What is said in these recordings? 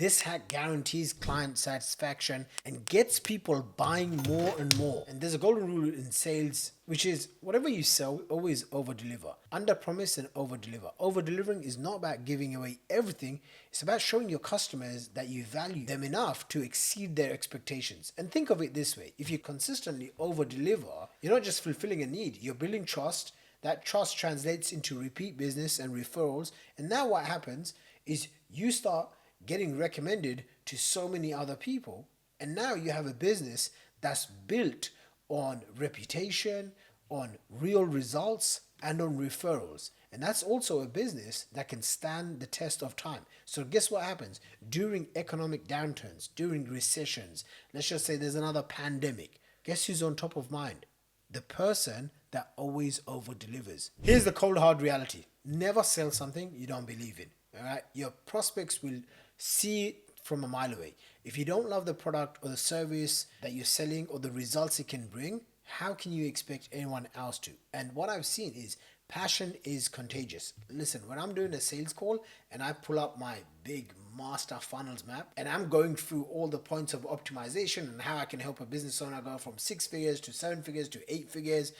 This hack guarantees client satisfaction and gets people buying more and more. And there's a golden rule in sales, which is whatever you sell, always over deliver. Under promise and over deliver. Over delivering is not about giving away everything, it's about showing your customers that you value them enough to exceed their expectations. And think of it this way, if you consistently over deliver, you're not just fulfilling a need, you're building trust. That trust translates into repeat business and referrals. And now what happens is you start getting recommended to so many other people. And now you have a business that's built on reputation, on real results, and on referrals. And that's also a business that can stand the test of time. So guess what happens? During economic downturns, during recessions, let's just say there's another pandemic. Guess who's on top of mind? The person that always over delivers. Here's the cold hard reality. Never sell something you don't believe in. All right? Your prospects will see it from a mile away. If you don't love the product or the service that you're selling or the results it can bring, how can you expect anyone else to? And what I've seen is passion is contagious. Listen, when I'm doing a sales call and I pull up my big master funnels map and I'm going through all the points of optimization and how I can help a business owner go from 6 figures to 7 figures to 8 figures,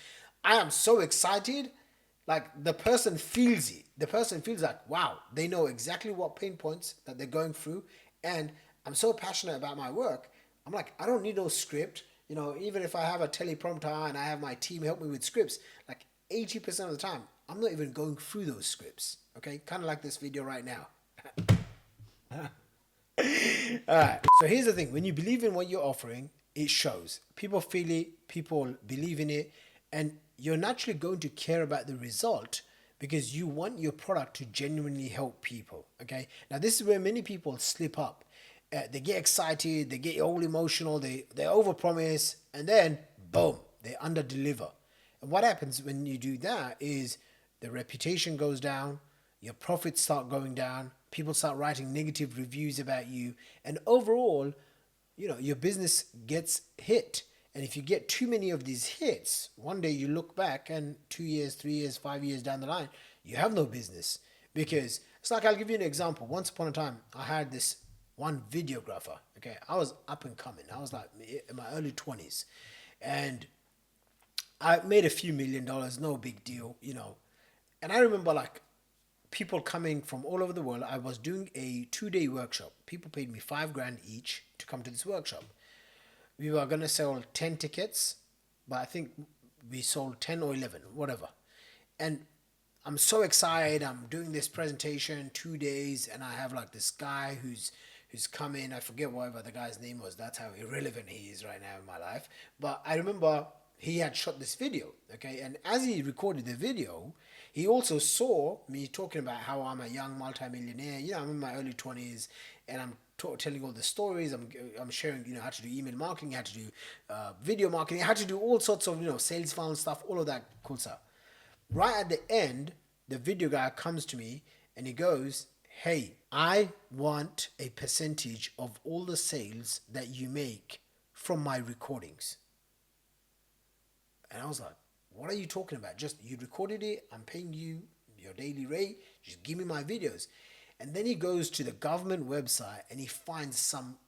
I am so excited. Like the person feels it. The person feels like, wow, they know exactly what pain points that they're going through. And I'm so passionate about my work. I'm like, I don't need no script. You know, even if I have a teleprompter and I have my team help me with scripts, like 80% of the time, I'm not even going through those scripts. Okay, kind of like this video right now. Alright, so here's the thing. When you believe in what you're offering, it shows. People feel it, people believe in it, and you're naturally going to care about the result because you want your product to genuinely help people. Okay, now this is where many people slip up. They get excited, they get all emotional, they overpromise, and then boom, they underdeliver. And what happens when you do that is the reputation goes down, your profits start going down, people start writing negative reviews about you, and overall, you know, your business gets hit. And if you get too many of these hits, one day you look back and 2 years, 3 years, 5 years down the line, you have no business. Because it's like, I'll give you an example. Once upon a time, I had this one videographer. Okay, I was up and coming. I was like in my early 20s. And I made a few $1,000,000, no big deal, you know. And I remember like people coming from all over the world. I was doing a 2-day workshop. People paid me $5,000 each to come to this workshop. We were going to sell 10 tickets, but I think we sold 10 or 11, whatever. And I'm so excited. I'm doing this presentation 2 days, and I have like this guy who's come in. I forget whatever the guy's name was. That's how irrelevant he is right now in my life. But I remember he had shot this video, okay? And as he recorded the video, he also saw me talking about how I'm a young multimillionaire. You know, I'm in my early 20s, and I'm telling all the stories. I'm sharing, you know, how to do email marketing, how to do video marketing, how to do all sorts of, you know, sales funnel stuff, all of that cool stuff. Right at the end, the video guy comes to me and he goes, hey, I want a percentage of all the sales that you make from my recordings. And I was like, what are you talking about? Just, you recorded it, I'm paying you your daily rate, just give me my videos. And then he goes to the government website and he finds some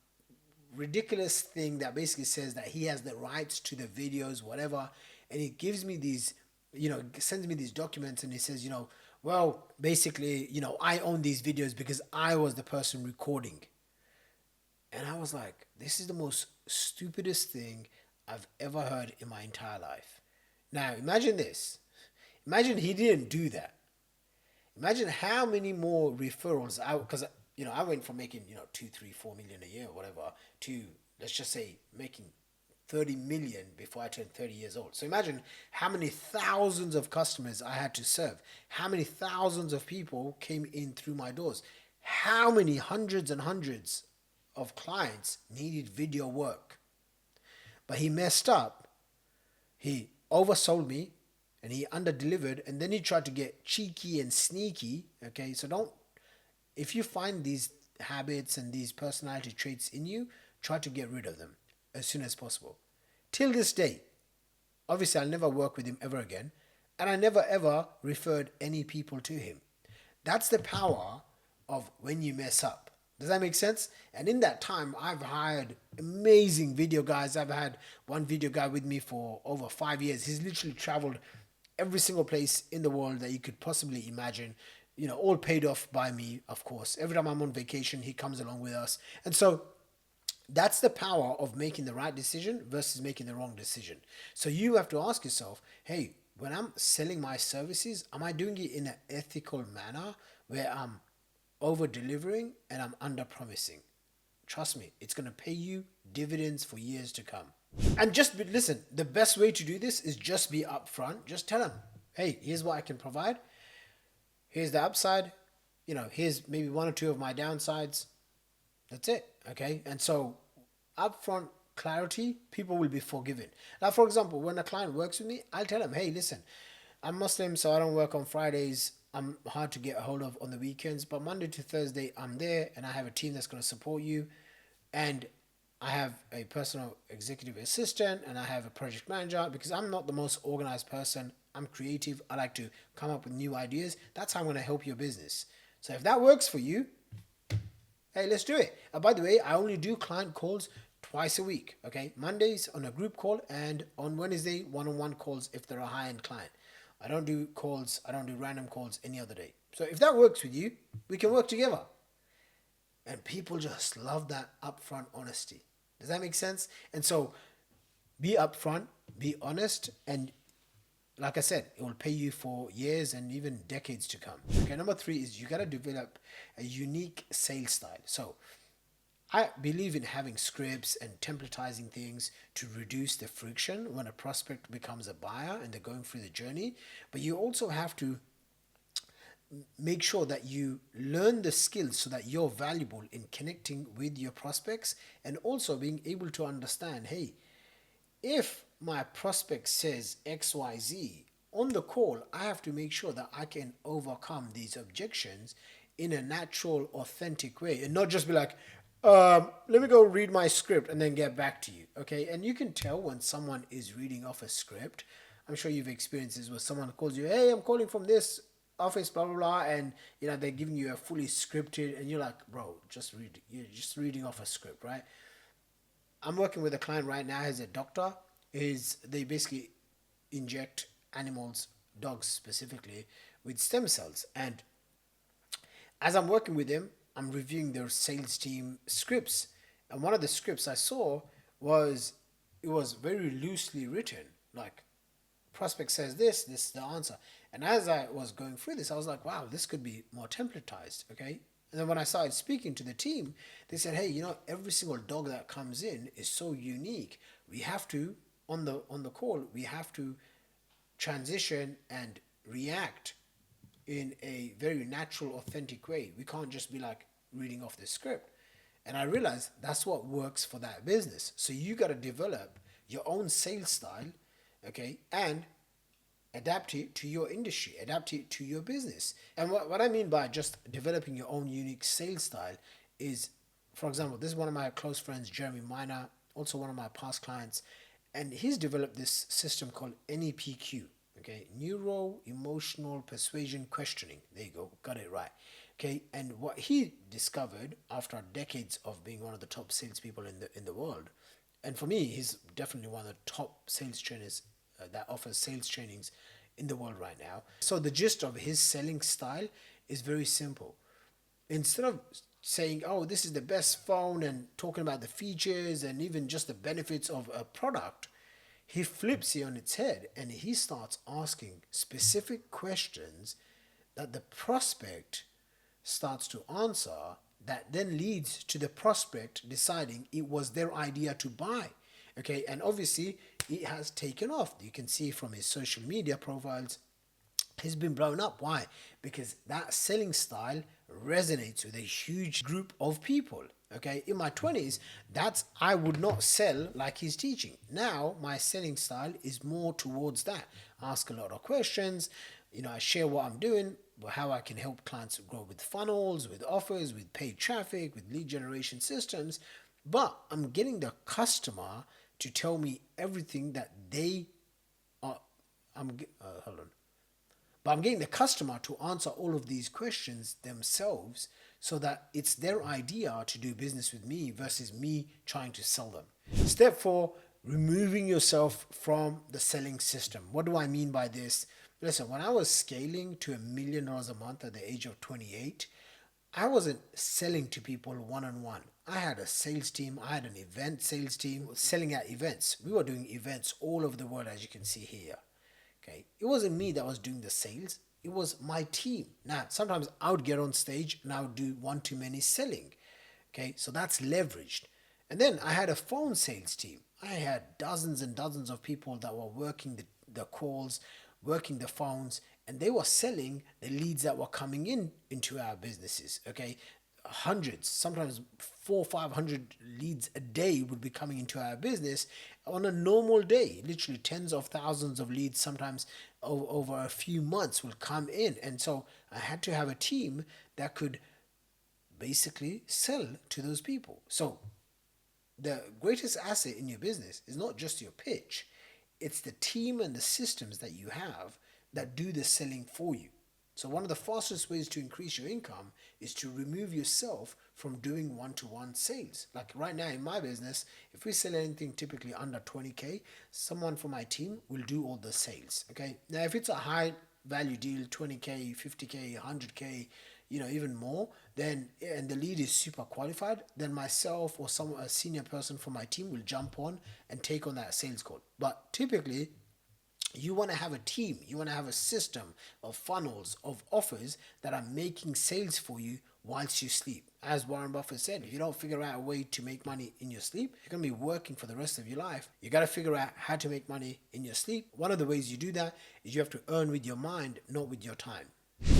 ridiculous thing that basically says that he has the rights to the videos, whatever. And he gives me these, you know, sends me these documents and he says, you know, well, basically, you know, I own these videos because I was the person recording. And I was like, this is the most stupidest thing I've ever heard in my entire life. Now, imagine this. Imagine he didn't do that. Imagine how many more referrals because you know, I went from making, you know, 2, 3, 4 million a year or whatever to, let's just say, making 30 million before I turned 30 years old. So imagine how many thousands of customers I had to serve. How many thousands of people came in through my doors. How many hundreds and hundreds of clients needed video work. But he messed up. He oversold me and he underdelivered, and then he tried to get cheeky and sneaky. Okay, so don't, if you find these habits and these personality traits in you, try to get rid of them as soon as possible. Till this day, obviously I'll never work with him ever again, and I never ever referred any people to him. That's the power of when you mess up. Does that make sense? And in that time, I've hired amazing video guys. I've had one video guy with me for over 5 years. He's literally traveled every single place in the world that you could possibly imagine, all paid off by me, of course. Every time I'm on vacation, he comes along with us. And so that's the power of making the right decision versus making the wrong decision. So you have to ask yourself, hey, when I'm selling my services, am I doing it in an ethical manner where I'm over delivering and I'm under promising? Trust me, it's going to pay you dividends for years to come. And listen, the best way to do this is just be upfront. Just tell them, hey, here's what I can provide. Here's the upside. Here's maybe one or two of my downsides. That's it. Okay. And so upfront clarity, people will be forgiven. Now, for example, when a client works with me, I'll tell them, hey, listen, I'm Muslim, so I don't work on Fridays. I'm hard to get a hold of on the weekends, but Monday to Thursday, I'm there and I have a team that's going to support you. And I have a personal executive assistant and I have a project manager because I'm not the most organized person. I'm creative. I like to come up with new ideas. That's how I'm going to help your business. So if that works for you, hey, let's do it. By the way, I only do client calls twice a week. Okay, Mondays on a group call and on Wednesday one-on-one calls if they're a high-end client. I don't do random calls any other day. So if that works with you, we can work together. And people just love that upfront honesty. Does that make sense? And so be upfront, be honest, and like I said, it will pay you for years and even decades to come. Okay, number 3 is you got to develop a unique sales style. So I believe in having scripts and templatizing things to reduce the friction when a prospect becomes a buyer and they're going through the journey. But you also have to make sure that you learn the skills so that you're valuable in connecting with your prospects and also being able to understand, hey, if my prospect says XYZ on the call, I have to make sure that I can overcome these objections in a natural, authentic way and not just be like, let me go read my script and then get back to you. Okay. And you can tell when someone is reading off a script. I'm sure you've experienced this where someone calls you, hey, I'm calling from this office, blah, blah, blah. And, they're giving you a fully scripted and you're like, bro, you're just reading off a script, right? I'm working with a client right now as a doctor. They basically inject animals, dogs specifically, with stem cells. And as I'm working with them, I'm reviewing their sales team scripts. And one of the scripts I saw it was very loosely written. Like, prospect says this is the answer. And as I was going through this, I was like, wow, this could be more templatized, okay? And then when I started speaking to the team, they said, hey, every single dog that comes in is so unique. We have to, on the call, we have to transition and react in a very natural, authentic way. We can't just be like reading off the script. And I realized that's what works for that business. So you got to develop your own sales style, okay, and adapt it to your industry, adapt it to your business. And what I mean by just developing your own unique sales style is, for example, this is one of my close friends, Jeremy Miner, also one of my past clients, and he's developed this system called NEPQ, okay, Neuro Emotional Persuasion Questioning. There you go, got it right. Okay, and what he discovered after decades of being one of the top salespeople in the world, and for me, he's definitely one of the top sales trainers that offers sales trainings in the world right now. So the gist of his selling style is very simple. Instead of saying, oh, this is the best phone and talking about the features and even just the benefits of a product, he flips it on its head and he starts asking specific questions that the prospect starts to answer, that then leads to the prospect deciding it was their idea to buy. Okay, and obviously it has taken off. You can see from his social media profiles, he's been blown up. Why? Because that selling style resonates with a huge group of people. Okay, in my 20s, I would not sell like he's teaching. Now, my selling style is more towards that. I ask a lot of questions. I share what I'm doing, how I can help clients grow with funnels, with offers, with paid traffic, with lead generation systems. But I'm getting the customer to tell me everything that they are. Hold on. But I'm getting the customer to answer all of these questions themselves so that it's their idea to do business with me versus me trying to sell them. Step four, removing yourself from the selling system. What do I mean by this? Listen, when I was scaling to $1 million a month at the age of 28, I wasn't selling to people one on one. I had a sales team, I had an event sales team selling at events. We were doing events all over the world, as you can see here. Okay, it wasn't me that was doing the sales, it was my team. Now, sometimes I would get on stage and I would do one too many selling. Okay, so that's leveraged. And then I had a phone sales team. I had dozens and dozens of people that were working the calls, working the phones, and they were selling the leads that were coming in into our businesses. Okay, hundreds, sometimes 400 500 leads a day would be coming into our business on a normal day. Literally tens of thousands of leads, sometimes over a few months, will come in. And so I had to have a team that could basically sell to those people. So the greatest asset in your business is not just your pitch, it's the team and the systems that you have that do the selling for you. So one of the fastest ways to increase your income is to remove yourself from doing one-to-one sales. Like right now in my business, if we sell anything typically under 20K, someone from my team will do all the sales. Okay. Now if it's a high value deal, 20K, 50K, 100K, even more, then, and the lead is super qualified, then myself or a senior person from my team will jump on and take on that sales call. But typically, you want to have a team, you want to have a system of funnels, of offers that are making sales for you whilst you sleep. As Warren Buffett said, if you don't figure out a way to make money in your sleep, you're going to be working for the rest of your life. You got to figure out how to make money in your sleep. One of the ways you do that is you have to earn with your mind, not with your time.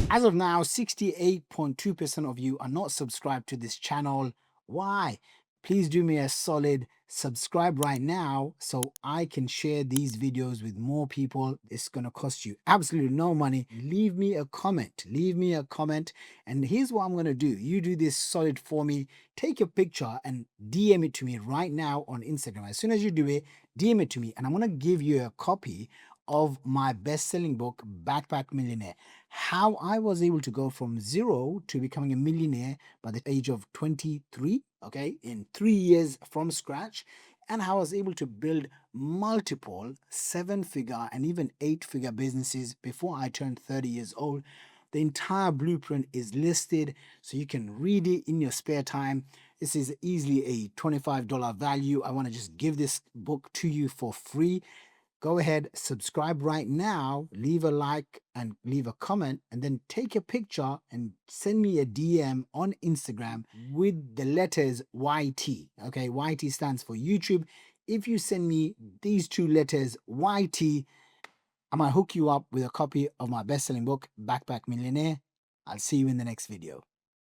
As of now, 68.2% of you are not subscribed to this channel. Why? Please do me a solid, subscribe right now so I can share these videos with more people. It's going to cost you absolutely no money. Leave me a comment. Leave me a comment. And here's what I'm going to do. You do this solid for me. Take a picture and DM it to me right now on Instagram. As soon as you do it, DM it to me. And I'm going to give you a copy of my best-selling book, Backpack Millionaire. How I was able to go from zero to becoming a millionaire by the age of 23, okay, in 3 years from scratch, and how I was able to build multiple 7-figure and even 8-figure businesses before I turned 30 years old. The entire blueprint is listed so you can read it in your spare time. This is easily a $25 value. I want to just give this book to you for free. Go ahead, subscribe right now, leave a like and leave a comment, and then take a picture and send me a DM on Instagram with the letters YT. Okay, YT stands for YouTube. If you send me these two letters, YT, I'm gonna hook you up with a copy of my best-selling book, Backpack Millionaire. I'll see you in the next video.